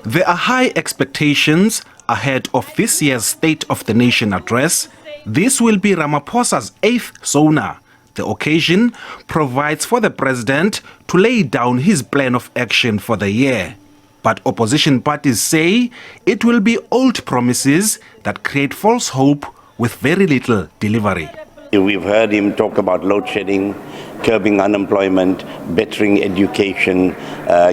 There are high expectations ahead of this year's State of the Nation address. This will be Ramaphosa's 8th SONA. The occasion provides for the president to lay down his plan of action for the year. But opposition parties say it will be old promises that create false hope with very little delivery. We've heard him talk about load shedding, curbing unemployment, bettering education,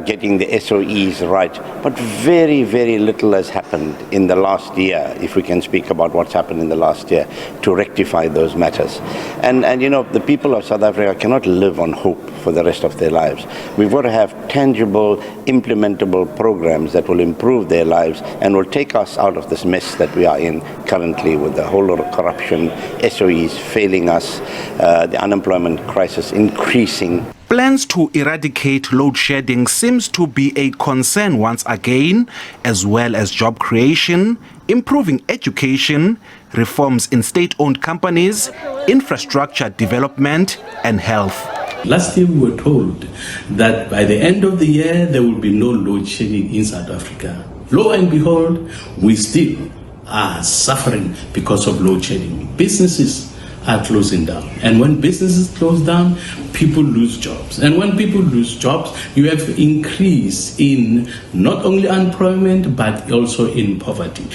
getting the SOEs right. But very, very little has happened in the last year, if we can speak about what's happened in the last year, to rectify those matters. And you know, the people of South Africa cannot live on hope for the rest of their lives. We've got to have tangible, implementable programs that will improve their lives and will take us out of this mess that we are in currently with the whole lot of corruption, SOEs failing us, the unemployment crisis increasing. Plans to eradicate load shedding seems to be a concern once again, as well as job creation, improving education, reforms in state-owned companies, infrastructure development and health. Last year we were told that by the end of the year there will be no load shedding in South Africa. Lo and behold, we still are suffering because of load shedding. Businesses are closing down. And when businesses close down, people lose jobs. And when people lose jobs, you have increase in not only unemployment, but also in poverty.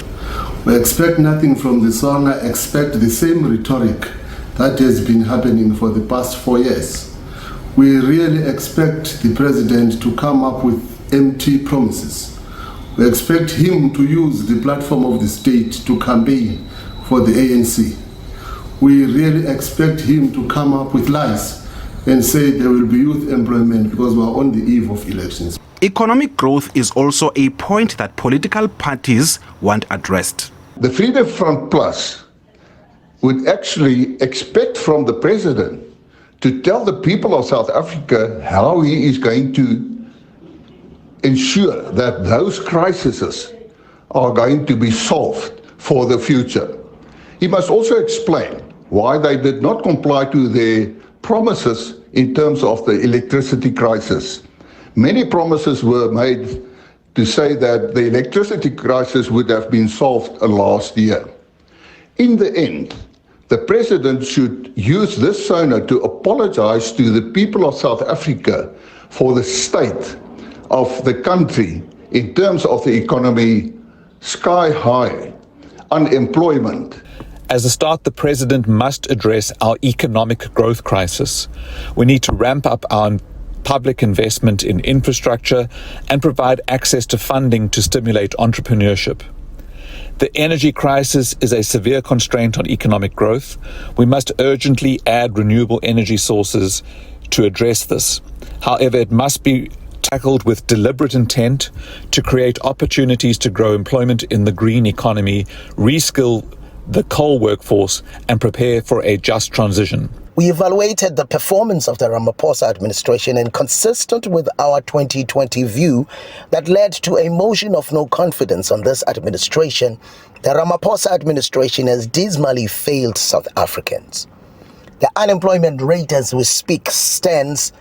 We expect nothing from the SONA, expect the same rhetoric that has been happening for the past 4 years. We really expect the president to come up with empty promises. We expect him to use the platform of the state to campaign for the ANC. We really expect him to come up with lies and say there will be youth employment because we are on the eve of elections. Economic growth is also a point that political parties want addressed. The Freedom Front Plus would actually expect from the president to tell the people of South Africa how he is going to ensure that those crises are going to be solved for the future. He must also explain why they did not comply to their promises in terms of the electricity crisis. Many promises were made to say that the electricity crisis would have been solved last year. In the end, the president should use this SONA to apologize to the people of South Africa for the state of the country in terms of the economy, sky high unemployment. As a start, the president must address our economic growth crisis. We need to ramp up our public investment in infrastructure and provide access to funding to stimulate entrepreneurship. The energy crisis is a severe constraint on economic growth. We must urgently add renewable energy sources to address this. However, it must be tackled with deliberate intent to create opportunities to grow employment in the green economy, reskill the coal workforce, and prepare for a just transition. We evaluated the performance of the Ramaphosa administration, and consistent with our 2020 view that led to a motion of no confidence on this administration, the Ramaphosa administration has dismally failed South Africans. The unemployment rate as we speak stands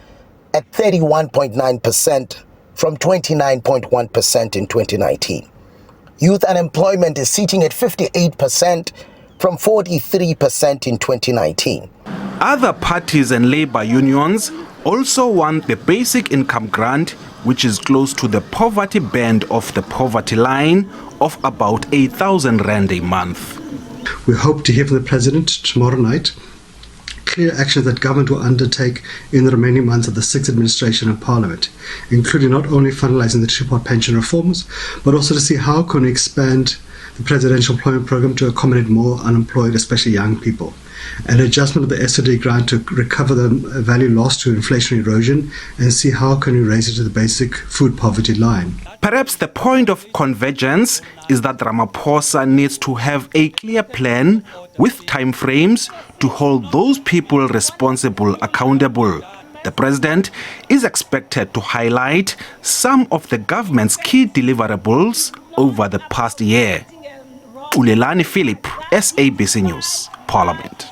at 31.9% from 29.1% in 2019. Youth unemployment is sitting at 58% from 43% in 2019. Other parties and labor unions also want the basic income grant, which is close to the poverty band of the poverty line of about 8,000 rand a month. We hope to hear from the president tomorrow night clear actions that government will undertake in the remaining months of the sixth administration and parliament, including not only finalizing the two-part pension reforms, but also to see how can we expand the presidential employment program to accommodate more unemployed, especially young people. An adjustment of the SOD grant to recover the value lost to inflation erosion, and see how can we raise it to the basic food poverty line. Perhaps the point of convergence is that Ramaphosa needs to have a clear plan with timeframes to hold those people responsible accountable. The president is expected to highlight some of the government's key deliverables over the past year. Ulelani Philip, SABC News, Parliament.